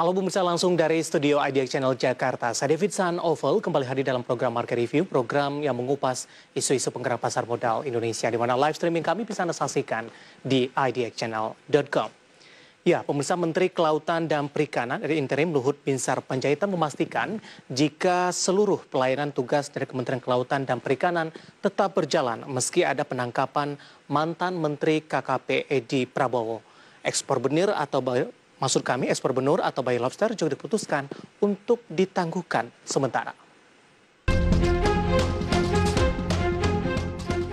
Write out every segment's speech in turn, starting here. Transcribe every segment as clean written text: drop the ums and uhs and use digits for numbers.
Halo pemirsa, langsung dari studio IDX Channel Jakarta. Saya David San Oval kembali hadir dalam program Market Review, program yang mengupas isu-isu penggerak pasar modal Indonesia, di mana live streaming kami bisa Anda saksikan di idxchannel.com. Ya, pemirsa, Menteri Kelautan dan Perikanan dari interim Luhut Binsar Panjaitan memastikan jika seluruh pelayanan tugas dari Kementerian Kelautan dan Perikanan tetap berjalan meski ada penangkapan mantan Menteri KKP Edi Prabowo. Ekspor benur atau bayi lobster juga diputuskan untuk ditangguhkan sementara.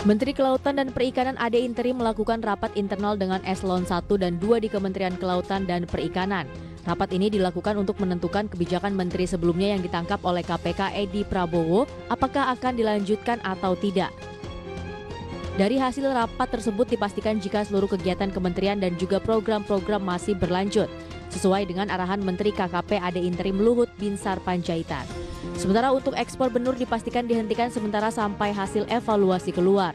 Menteri Kelautan dan Perikanan Ade Interim melakukan rapat internal dengan Eselon 1 dan 2 di Kementerian Kelautan dan Perikanan. Rapat ini dilakukan untuk menentukan kebijakan menteri sebelumnya yang ditangkap oleh KPK Edi Prabowo, apakah akan dilanjutkan atau tidak. Dari hasil rapat tersebut dipastikan jika seluruh kegiatan kementerian dan juga program-program masih berlanjut, sesuai dengan arahan Menteri KKP Ade Interim Luhut Binsar Panjaitan. Sementara untuk ekspor benur dipastikan dihentikan sementara sampai hasil evaluasi keluar.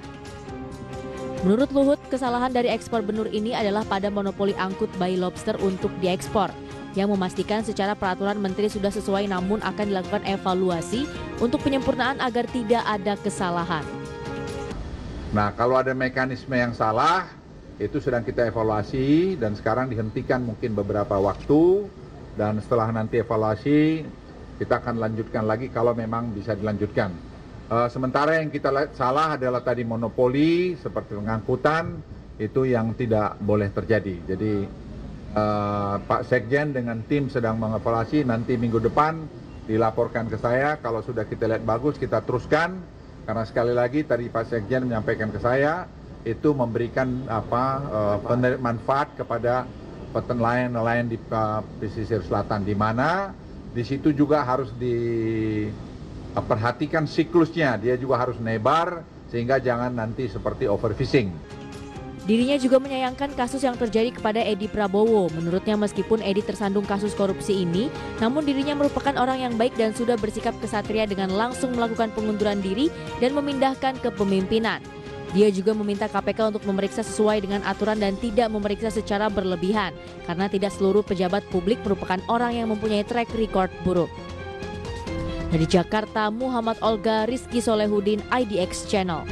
Menurut Luhut, kesalahan dari ekspor benur ini adalah pada monopoli angkut bayi lobster untuk diekspor, yang memastikan secara peraturan menteri sudah sesuai namun akan dilakukan evaluasi untuk penyempurnaan agar tidak ada kesalahan. Nah, kalau ada mekanisme yang salah, itu sedang kita evaluasi dan sekarang dihentikan mungkin beberapa waktu, dan setelah nanti evaluasi kita akan lanjutkan lagi kalau memang bisa dilanjutkan. Sementara yang kita salah adalah tadi monopoli seperti pengangkutan, itu yang tidak boleh terjadi. Jadi Pak Sekjen dengan tim sedang mengevaluasi, nanti minggu depan dilaporkan ke saya. Kalau sudah kita lihat bagus, kita teruskan. Karena sekali lagi tadi Pak Sekjen menyampaikan ke saya, itu memberikan manfaat kepada nelayan di pesisir selatan, di mana di situ juga harus diperhatikan siklusnya, dia juga harus nebar sehingga jangan nanti seperti overfishing. Dirinya juga menyayangkan kasus yang terjadi kepada Edi Prabowo. Menurutnya meskipun Edi tersandung kasus korupsi ini, namun dirinya merupakan orang yang baik dan sudah bersikap kesatria dengan langsung melakukan pengunduran diri dan memindahkan kepemimpinan. Dia juga meminta KPK untuk memeriksa sesuai dengan aturan dan tidak memeriksa secara berlebihan, karena tidak seluruh pejabat publik merupakan orang yang mempunyai track record buruk. Dari Jakarta, Muhammad Olga, Rizky Solehudin, IDX Channel.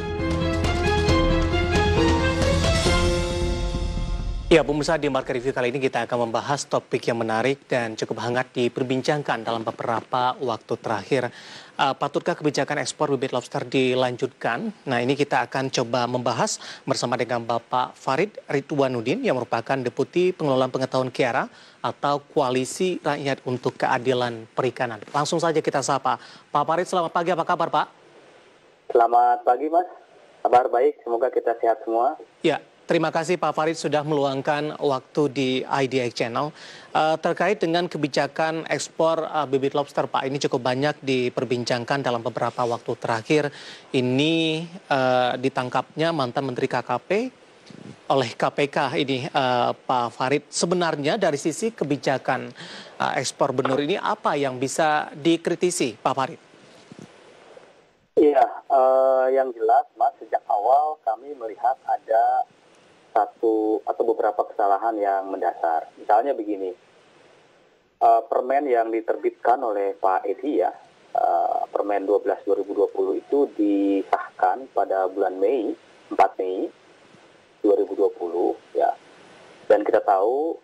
Ya, pemirsa, di Market Review kali ini kita akan membahas topik yang menarik dan cukup hangat diperbincangkan dalam beberapa waktu terakhir. Patutkah kebijakan ekspor bibit lobster dilanjutkan? Nah, ini kita akan coba membahas bersama dengan Bapak Farid Ridwanudin yang merupakan Deputi Pengelolaan Pengetahuan Kiara atau Koalisi Rakyat untuk Keadilan Perikanan. Langsung saja kita sapa. Pak Farid, selamat pagi, apa kabar Pak? Selamat pagi Mas, kabar baik, semoga kita sehat semua. Ya. Terima kasih Pak Farid sudah meluangkan waktu di IDX Channel. Terkait dengan kebijakan ekspor bibit lobster Pak, ini cukup banyak diperbincangkan dalam beberapa waktu terakhir. Ini ditangkapnya mantan Menteri KKP oleh KPK ini Pak Farid. Sebenarnya dari sisi kebijakan ekspor benur ini apa yang bisa dikritisi Pak Farid? Iya, yang jelas Mas, sejak awal kami melihat ada satu atau beberapa kesalahan yang mendasar. Misalnya begini, permen yang diterbitkan oleh Pak Edi ya, permen 12/2020 itu disahkan pada bulan Mei, 4 Mei 2020 ya. Dan kita tahu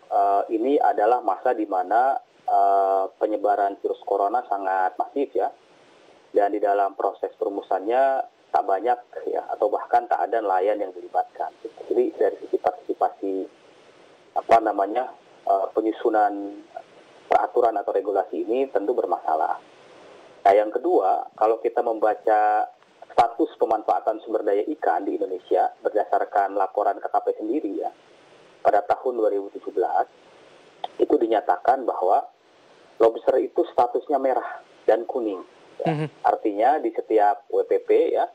ini adalah masa di mana penyebaran virus corona sangat masif ya. Dan di dalam proses perumusannya tak banyak ya, atau bahkan tak ada nelayan yang dilibatkan. Jadi dari sisi partisipasi penyusunan peraturan atau regulasi ini tentu bermasalah. Nah, yang kedua, kalau kita membaca status pemanfaatan sumber daya ikan di Indonesia berdasarkan laporan KKP sendiri ya, pada tahun 2017 itu dinyatakan bahwa lobster itu statusnya merah dan kuning. Ya. Artinya di setiap WPP ya,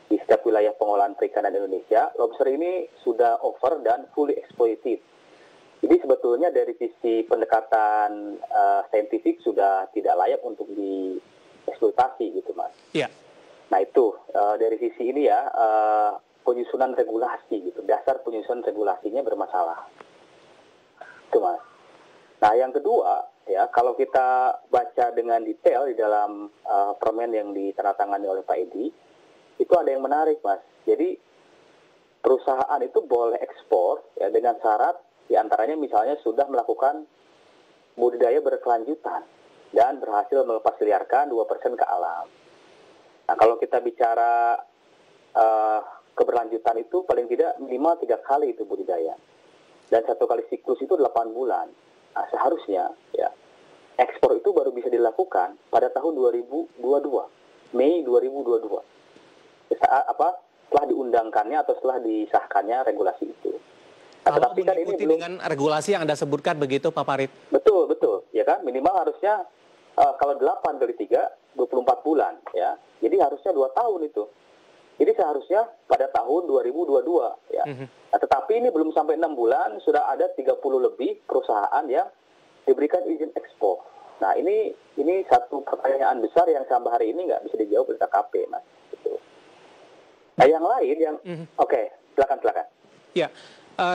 di setiap wilayah pengolahan perikanan Indonesia, lobster ini sudah over dan fully exploited. Jadi sebetulnya dari sisi pendekatan saintifik sudah tidak layak untuk dieksploitasi gitu Mas. Iya. Nah itu dari sisi ini ya, penyusunan regulasi gitu, dasar penyusunan regulasinya bermasalah. Itu Mas. Nah yang kedua, ya kalau kita baca dengan detail di dalam permen yang ditandatangani oleh Pak Edi, itu ada yang menarik, Mas. Jadi perusahaan itu boleh ekspor ya dengan syarat diantaranya misalnya sudah melakukan budidaya berkelanjutan dan berhasil melepas liarkan 2% ke alam. Nah, kalau kita bicara keberlanjutan itu paling tidak minimal 3 kali itu budidaya. Dan 1 kali siklus itu 8 bulan. Nah, seharusnya ya ekspor itu baru bisa dilakukan pada tahun 2022, Mei 2022. Setelah diundangkannya atau setelah disahkannya regulasi itu. Nah, Kalau tetapi kan ini mengikuti belum dengan regulasi yang Anda sebutkan begitu, Pak Farid? betul, ya kan? Minimal harusnya kalau 8 kali 3, 24 bulan ya. Jadi harusnya 2 tahun itu. Jadi seharusnya pada tahun 2022 ya. Nah, tetapi ini belum sampai 6 bulan sudah ada 30 lebih perusahaan yang diberikan izin ekspor. Nah, ini satu pertanyaan besar yang sampai hari ini nggak bisa dijawab oleh KKP, Mas. Gitu. Nah, yang lain yang oke, silakan. Ya,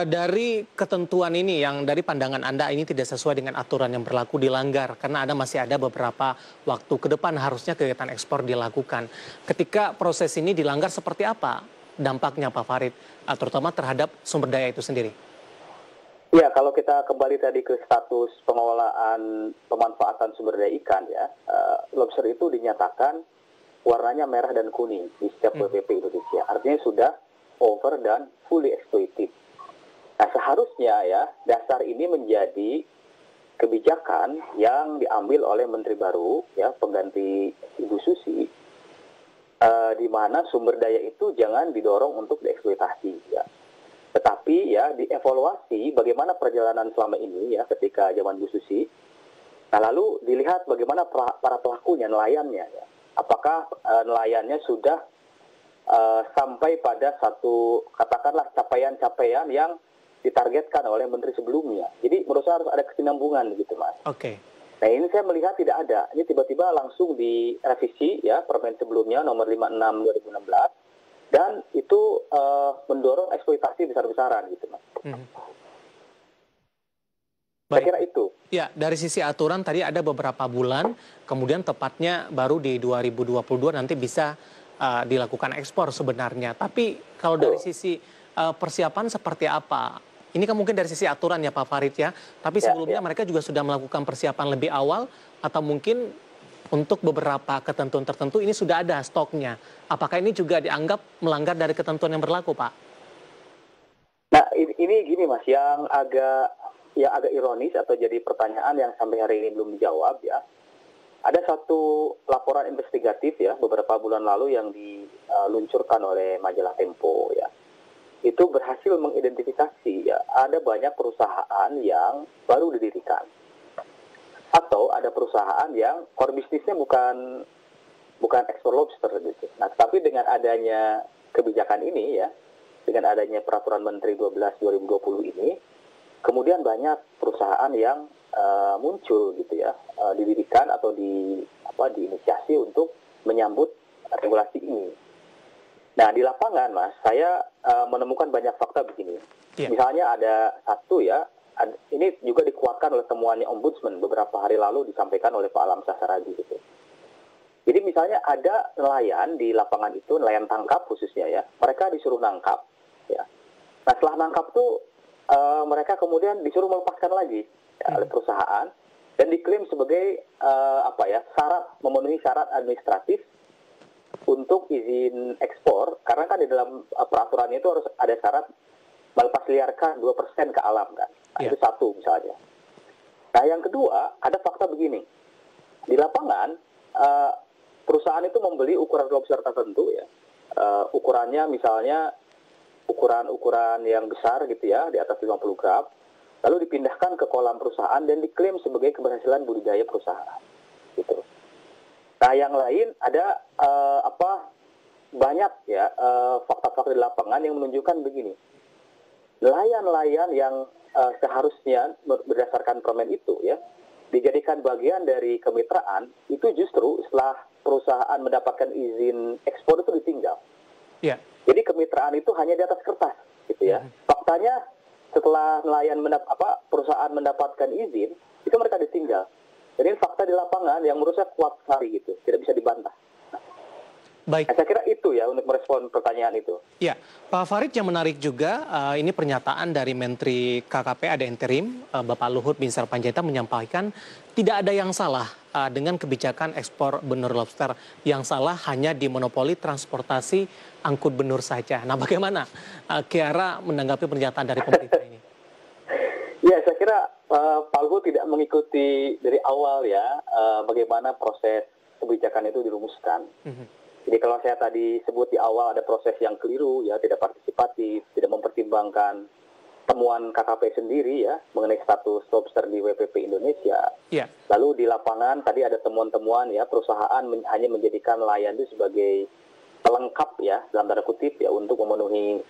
dari ketentuan ini yang dari pandangan Anda ini tidak sesuai dengan aturan yang berlaku dilanggar karena Anda masih ada beberapa waktu ke depan harusnya kegiatan ekspor dilakukan. Ketika proses ini dilanggar seperti apa dampaknya Pak Farid, terutama terhadap sumber daya itu sendiri? Ya, kalau kita kembali tadi ke status pengelolaan pemanfaatan sumber daya ikan ya, lobster itu dinyatakan warnanya merah dan kuning di setiap WPP Indonesia. Artinya sudah over dan fully exploited. Nah, seharusnya ya dasar ini menjadi kebijakan yang diambil oleh Menteri baru ya pengganti Ibu Susi, di mana sumber daya itu jangan didorong untuk dieksploitasi ya. Tetapi ya dievaluasi bagaimana perjalanan selama ini ya ketika zaman Bu Susi. Nah, lalu dilihat bagaimana para pelakunya, nelayannya ya. Apakah nelayannya sudah sampai pada satu katakanlah capaian-capaian yang ditargetkan oleh menteri sebelumnya. Jadi menurut saya harus ada kesinambungan gitu, Mas. Oke. Nah, ini saya melihat tidak ada. Ini tiba-tiba langsung direvisi ya permen sebelumnya nomor 56 2016 dan itu mendorong eksploitasi besar-besaran gitu, Mas. Saya kira itu. Ya, dari sisi aturan tadi ada beberapa bulan, kemudian tepatnya baru di 2022 nanti bisa dilakukan ekspor sebenarnya. Tapi kalau dari sisi persiapan seperti apa? Ini kan mungkin dari sisi aturan ya Pak Farid ya, tapi sebelumnya mereka juga sudah melakukan persiapan lebih awal atau mungkin untuk beberapa ketentuan tertentu ini sudah ada stoknya. Apakah ini juga dianggap melanggar dari ketentuan yang berlaku, Pak? Nah, ini gini Mas, yang agak ironis atau jadi pertanyaan yang sampai hari ini belum dijawab ya. Ada satu laporan investigatif ya beberapa bulan lalu yang diluncurkan oleh majalah Tempo ya. Itu berhasil mengidentifikasi ya ada banyak perusahaan yang baru didirikan atau ada perusahaan yang core bisnisnya bukan ekspor lobster gitu. Nah, tapi dengan adanya kebijakan ini ya, dengan adanya peraturan Menteri 12 2020 ini, kemudian banyak perusahaan yang muncul gitu ya, didirikan atau diinisiasi untuk menyambut regulasi ini. Nah, di lapangan, Mas, saya menemukan banyak fakta begini. Misalnya ada satu ya, ini juga dikuatkan oleh temuannya Ombudsman beberapa hari lalu disampaikan oleh Pak Alam Sasaragi gitu. Jadi misalnya ada nelayan di lapangan itu, nelayan tangkap khususnya ya, mereka disuruh nangkap. Ya. Nah, setelah nangkap tuh mereka kemudian disuruh melepaskan lagi ya, oleh perusahaan dan diklaim sebagai syarat memenuhi syarat administratif untuk izin ekspor, karena kan di dalam peraturannya itu harus ada syarat melepas liarkan 2% ke alam kan. Nah, itu satu misalnya. Nah, yang kedua, ada fakta begini. Di lapangan, perusahaan itu membeli ukuran lobster tertentu ya. Ukurannya misalnya ukuran yang besar gitu ya, di atas 50 gram. Lalu dipindahkan ke kolam perusahaan dan diklaim sebagai keberhasilan budidaya perusahaan. Gitu. Nah, yang lain ada banyak ya fakta-fakta di lapangan yang menunjukkan begini. Nelayan-nelayan yang seharusnya berdasarkan permen itu ya dijadikan bagian dari kemitraan itu justru setelah perusahaan mendapatkan izin ekspor itu ditinggal. Yeah. Jadi kemitraan itu hanya di atas kertas gitu ya. Faktanya setelah nelayan perusahaan mendapatkan izin itu mereka ditinggal. Jadi ini fakta di lapangan yang menurut saya kuat sekali gitu, tidak bisa dibantah. Baik. Saya kira itu ya untuk merespon pertanyaan itu. Ya, Pak Farid, yang menarik juga ini pernyataan dari Menteri KKP ada interim Bapak Luhut Binsar Panjaitan menyampaikan tidak ada yang salah dengan kebijakan ekspor benur lobster. Yang salah hanya di monopoli transportasi angkut benur saja. Nah, bagaimana Kiara menanggapi pernyataan dari pemerintah ini? Ya, saya kira Pak Luhut tidak mengikuti dari awal ya bagaimana proses kebijakan itu dirumuskan. Jadi kalau saya tadi sebut di awal ada proses yang keliru ya, tidak partisipatif, tidak mempertimbangkan temuan KKP sendiri ya mengenai status lobster di WPP Indonesia. Yeah. Lalu di lapangan tadi ada temuan-temuan ya, perusahaan hanya menjadikan nelayan itu sebagai pelengkap ya dalam tanda kutip ya untuk memenuhi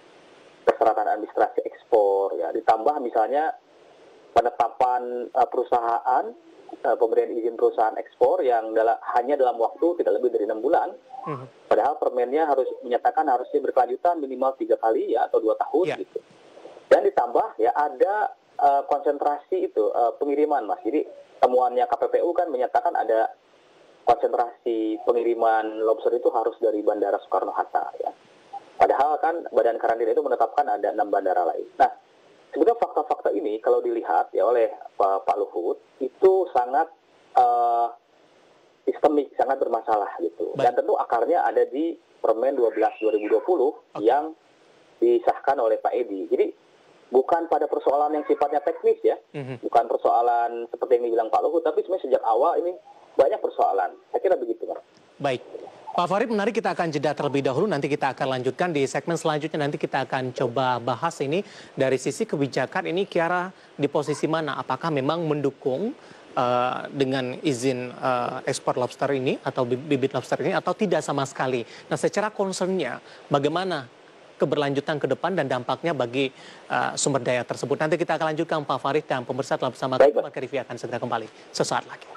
persyaratan administrasi ekspor ya. Ditambah misalnya penetapan perusahaan pemberian izin perusahaan ekspor yang hanya dalam waktu tidak lebih dari 6 bulan. Padahal permennya harus menyatakan harusnya berkelanjutan minimal 3 kali ya atau 2 tahun gitu. Dan ditambah ya ada konsentrasi itu pengiriman Mas. Jadi temuannya KPPU kan menyatakan ada konsentrasi pengiriman lobster itu harus dari Bandara Soekarno-Hatta ya. Padahal kan Badan Karantina itu menetapkan ada 6 bandara lain. Nah, sebenarnya fakta-fakta ini kalau dilihat ya oleh Pak Luhut itu sangat sistemik, sangat bermasalah gitu. Dan tentu akarnya ada di Permen 12 2020 yang disahkan oleh Pak Edi. Jadi bukan pada persoalan yang sifatnya teknis ya, bukan persoalan seperti yang dibilang Pak Luhut, tapi sebenarnya sejak awal ini banyak persoalan. Saya kira begitu, Mas. Baik. Pak Farid, menarik, kita akan jeda terlebih dahulu, nanti kita akan lanjutkan di segmen selanjutnya, nanti kita akan coba bahas ini dari sisi kebijakan ini Kiara di posisi mana, apakah memang mendukung dengan izin ekspor lobster ini atau bibit lobster ini atau tidak sama sekali. Nah, secara concernnya bagaimana keberlanjutan ke depan dan dampaknya bagi sumber daya tersebut. Nanti kita akan lanjutkan Pak Farid dan pemirsa telah bersama kami. Market Review akan segera kembali sesaat lagi.